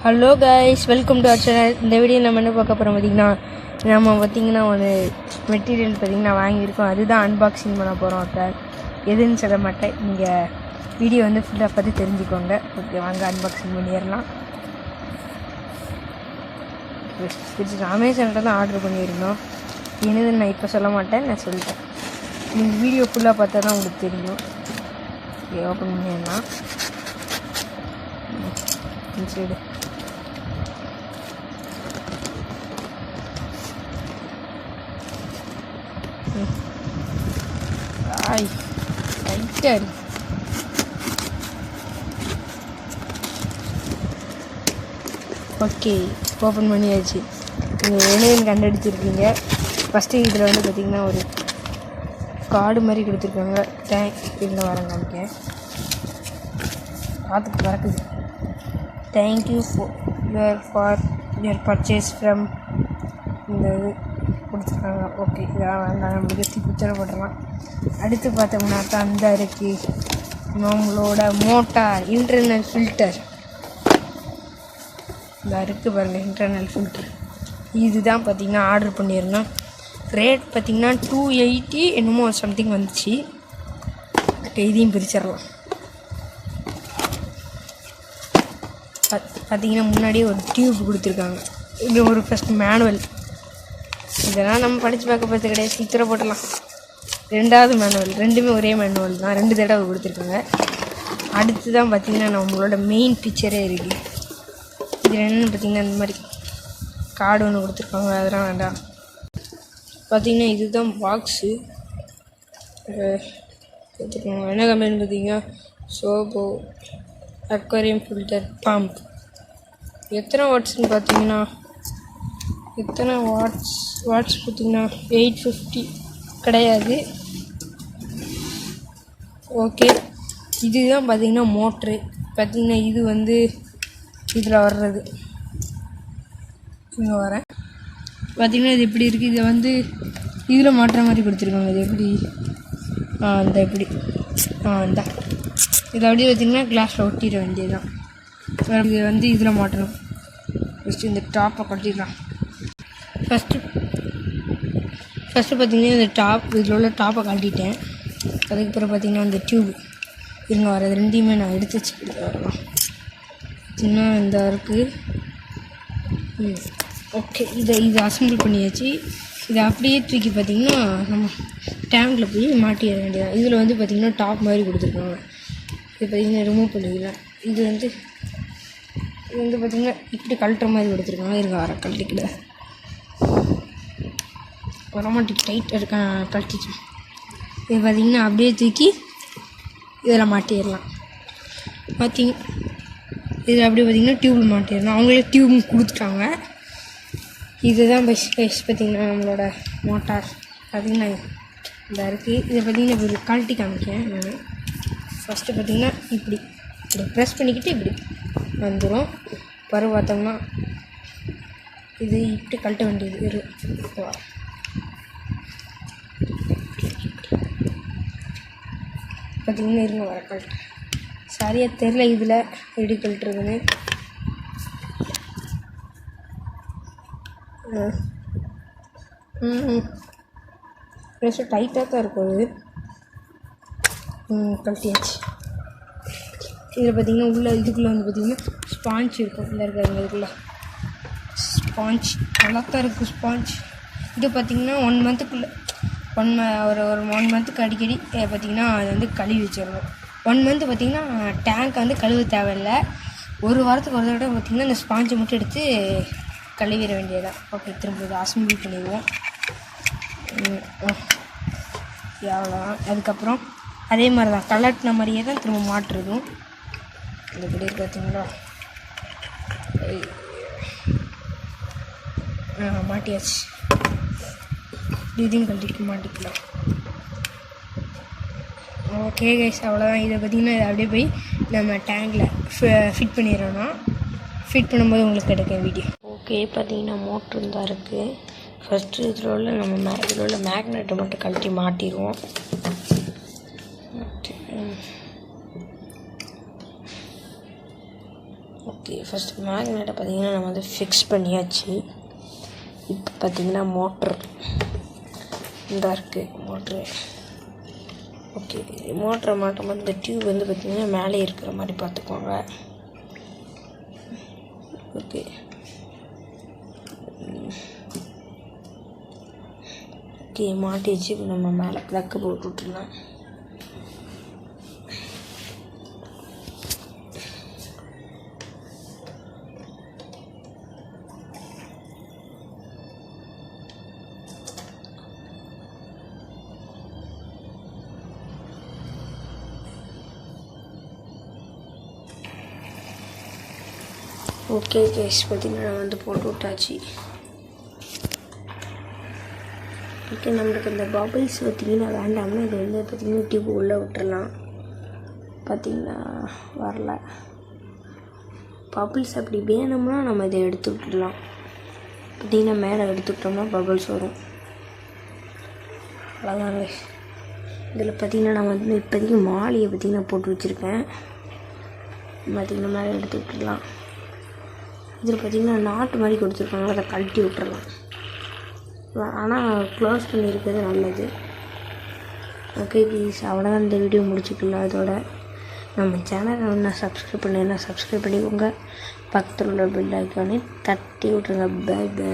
Hello guys, welcome to our channel. இந்த video நம்ம என்ன பார்க்க போகிறோம் பார்த்திங்கன்னா ஒரு மெட்டீரியல் வாங்கியிருக்கோம். அதுதான் அன்பாக்சிங் பண்ண போகிறோம். அப்போ எதுன்னு சொல்ல மாட்டேன், நீங்கள் வீடியோ ஃபுல்லாக பார்த்து தெரிஞ்சுக்கோங்க. ஓகே, வாங்க அன்பாக்சிங் பண்ணிடலாம். அமேசானில் தான் ஆர்டர் பண்ணியிருந்தோம். என்னதுன்னு நான் இப்போ சொல்ல மாட்டேன், நான் சொல்லிட்டேன். நீங்கள் வீடியோ ஃபுல்லாக பார்த்தா தான் உங்களுக்கு தெரியும். ஓகே, ஓப்பன் பண்ணிடலாம். சரி, ஓகே, ஓப்பன் பண்ணியாச்சு. நீங்கள் என்னன்னு கண்டுபிடிச்சிருக்கீங்க. ஃபஸ்ட்டு இதில் பார்த்திங்கன்னா ஒரு கார்டு மாதிரி கொடுத்துருக்காங்க. இதில் வரேன் காமிக்கேன். பார்த்துட்டு பறக்குது. Thank you for your purchase from இந்த இது கொடுத்துருக்காங்க. ஓகே, இதெல்லாம் வேண்டாம், நம்மளுக்கு பிக்சரை போட்டுடலாம். அடுத்து பார்த்தோம்னாக்கா அந்த இருக்குது நம்மளோட மோட்டார் இன்டர்னல் ஃபில்டர். இந்த இருக்குது பாருங்கள், இன்டர்னல் ஃபில்டர். இதுதான் பார்த்திங்கன்னா ஆர்டர் பண்ணியிருந்தோம். ரேட் பார்த்திங்கன்னா 280 என்னமோ சம்திங் வந்துச்சு. இதையும் பிரிச்சிடலாம். பார்த்திங்கன்னா முன்னாடியே ஒரு டியூப் கொடுத்துருக்காங்க. இது ஒரு ஃபஸ்ட் மேனுவல். இதெல்லாம் நம்ம படித்து பார்க்க போகிறது கிடையாது, சீக்கிரம் போட்டலாம். ரெண்டாவது மேனுவல், ரெண்டுமே ஒரே மேனுவல் தான், 2 தடவை கொடுத்துருக்காங்க. அடுத்து தான் பார்த்திங்கன்னா நம்மளோட மெயின் பிக்சரே இருக்குது. இது என்னென்னு பார்த்திங்கன்னா இந்த மாதிரி கார்டு ஒன்று கொடுத்துருக்காங்க. அதெல்லாம் வேண்டாம். பார்த்திங்கன்னா இதுதான் பாக்ஸு. கொடுத்துருக்காங்க. என்ன கம்பெனின்னு பார்த்திங்கன்னா சோபோ அக்வாரியம் ஃபில்டர் பம்ப். எத்தனை வாட்ஸ்ன்னு பார்த்திங்கன்னா வாட்ஸ் பார்த்திங்கன்னா 850 கிடையாது. ஓகே, இதுதான் பார்த்திங்கன்னா மோட்ரு. பார்த்திங்கன்னா இது இதில் வர்றது. இங்கே வரேன். பார்த்திங்கன்னா இது எப்படி இருக்குது. இதை இதில் மாட்டுற மாதிரி கொடுத்துருக்காங்க. இது எப்படி இந்த எப்படி இந்த இதை அப்படியே பார்த்திங்கன்னா கிளாஸில் ஒட்டிட வேண்டியது தான். இது இதில் மாட்டணும். ஃபஸ்ட்டு இந்த டாப்பை கட்டிடலாம். ஃபஸ்ட்டு பார்த்திங்கன்னா இந்த இதில் உள்ள டாப்பை கட்டிட்டேன். அதுக்கப்புறம் பார்த்திங்கன்னா இந்த டியூப் இருங்க வரது ரெண்டையுமே நான் எடுத்து வச்சுக்கிட்டு வரலாம். பார்த்திங்கன்னா இந்த இருக்குது. ஓகே, இது அசம்பிள் பண்ணியாச்சு. இதை அப்படியே தூக்கி பார்த்திங்கன்னா நம்ம டேங்கில் போய் மாட்டிட வேண்டியதான். இதில் பார்த்திங்கன்னா டாப் மாதிரி கொடுத்துருக்காங்க. இது பார்த்திங்கன்னா ரிமூவ் பண்ணிக்கலாம். இது பார்த்திங்கன்னா இப்படி கழட்டுற மாதிரி கொடுத்துருக்காங்க. இருங்க வர கழட்டிக்கிட வரமாட்டிக்கு டைட் கழட்டிச்சு. இது பார்த்திங்கன்னா அப்படியே தூக்கி இதில் மாட்டிடலாம். இதில் அப்படியே பார்த்திங்கன்னா டியூப்பில் மாட்டிடலாம். அவங்களே டியூப் கொடுத்துட்டாங்க. இதுதான் பெஸ்ட் பார்த்திங்கன்னா நம்மளோட மோட்டார். பார்த்திங்கன்னா இதாக இருக்குது. இதை பார்த்திங்கன்னா இப்படி கழட்டி காமிக்கிறேன் நான். ஃபஸ்ட்டு பார்த்திங்கன்னா இப்படி ப்ரெஸ் பண்ணிக்கிட்டு இப்படி வந்துடும். பருவ பார்த்தோம்னா இது இப்படி கழட்ட வேண்டியது. பார்த்திங்கன்னா இருங்க வர கழட்டு. சரியாக தெரில இதில் எப்படி கழட்டுறதுன்னு. ப்ரெஷ்ஷு டைட்டாக தான் இருக்கும். அது கழட்டியாச்சு. இதில் பார்த்திங்கன்னா இதுக்குள்ளே பார்த்திங்கன்னா ஸ்பாஞ்ச் இருக்கும். இல்லை இருக்காதுங்க, இதுக்குள்ளே ஸ்பாஞ்ச் நல்லா தான் இருக்குது. ஸ்பாஞ்ச் இது பார்த்திங்கன்னா 1 மந்த்துக்குள்ளே ஒரு 1 மந்த்துக்கு அடிக்கடி பார்த்திங்கன்னா அது கழுவி வச்சிடணும். 1 மந்த்து பார்த்திங்கன்னா டேங்க் கழுவ தேவையில்லை. 1 வாரத்துக்கு ஒரு தடவை பார்த்திங்கன்னா இந்த ஸ்பாஞ்சை மட்டும் எடுத்து கழுவிட வேண்டியதான். ஓகே, திரும்ப இதை அசம்பிள் பண்ணிடுவோம். அவ்வளோதான். அதுக்கப்புறம் அதே மாதிரி தான் கலட்டின மாதிரியே தான் திரும்ப மாட்டுறதும். இந்த இப்படி பார்த்திங்களா மாட்டியாச்சு. இதையும் கழட்டிட்டு மாட்டிக்கலாம். ஓகே கைஸ், அவ்வளோதான். இதை பார்த்திங்கன்னா இதை அப்படியே போய் நம்ம டேங்கில் ஃபிட் பண்ணிடுறோன்னா ஃபிட் பண்ணும்போது உங்களுக்கு கிடைக்க வீடியோ. ஓகே, பார்த்திங்கன்னா மோட்ரு தான் இருக்குது. ஃபஸ்ட்டு இதில் உள்ள மேக்னெட்டை மட்டும் கழட்டி மாட்டிடுவோம். ஓகே, ஃபஸ்ட்டு மேக்னெட்டை பார்த்திங்கன்னா நம்ம வந்து ஃபிக்ஸ் பண்ணியாச்சு. இப்போ பார்த்திங்கன்னா மோட்ரு இந்த இருக்குது மோட்ரு. ஓகே, மோட்டரை மாட்டும்போது இந்த டியூப் வந்து பார்த்திங்கன்னா மேலே இருக்கிற மாதிரி பார்த்துக்கோங்க. ஓகே, ஓகே மாட்டிச்சு. இப்போ நம்ம மேலே ப்ளக்கு போட்டு விட்டுடலாம். ஓகே கேஸ், பார்த்திங்கன்னா நான் வந்து போட்டு விட்டாச்சு. ஓகே, நம்மளுக்கு இந்த பபிள்ஸ் பார்த்திங்கன்னா வேண்டாம்னா இது வந்து பார்த்திங்கன்னா டியூப் உள்ளே விட்டுறலாம். பார்த்திங்கன்னா வரல. பபிள்ஸ் அப்படி வேணும்னா நம்ம இதை எடுத்து விட்டுடலாம். பார்த்திங்கன்னா மேலே எடுத்துக்கிட்டோம்னா பபிள்ஸ் வரும். அவ்வளோதாங்க. இதில் பார்த்திங்கன்னா நான் வந்து இப்போதைக்கு மாலையை பார்த்திங்கன்னா போட்டு வச்சுருக்கேன். பார்த்திங்கன்னா மேலே எடுத்து விட்டுடலாம். இதில் பார்த்திங்கன்னா நாட்டு மாதிரி கொடுத்துருக்காங்க, அதை கழட்டி விட்டுறலாம். ஆனால் க்ளோஸ் பண்ணியிருக்கிறது நல்லது. ஓகே ப்ளீஸ், அவ்வளோதான் இந்த வீடியோ முடிச்சுக்கலாம். அதோட நம்ம சேனலை ஒன்றா சப்ஸ்கிரைப் பண்ணிக்கோங்க. பக்கத்தில் உள்ள பெல் ஐக்கானே தட்டி விட்ருங்க. Bye by.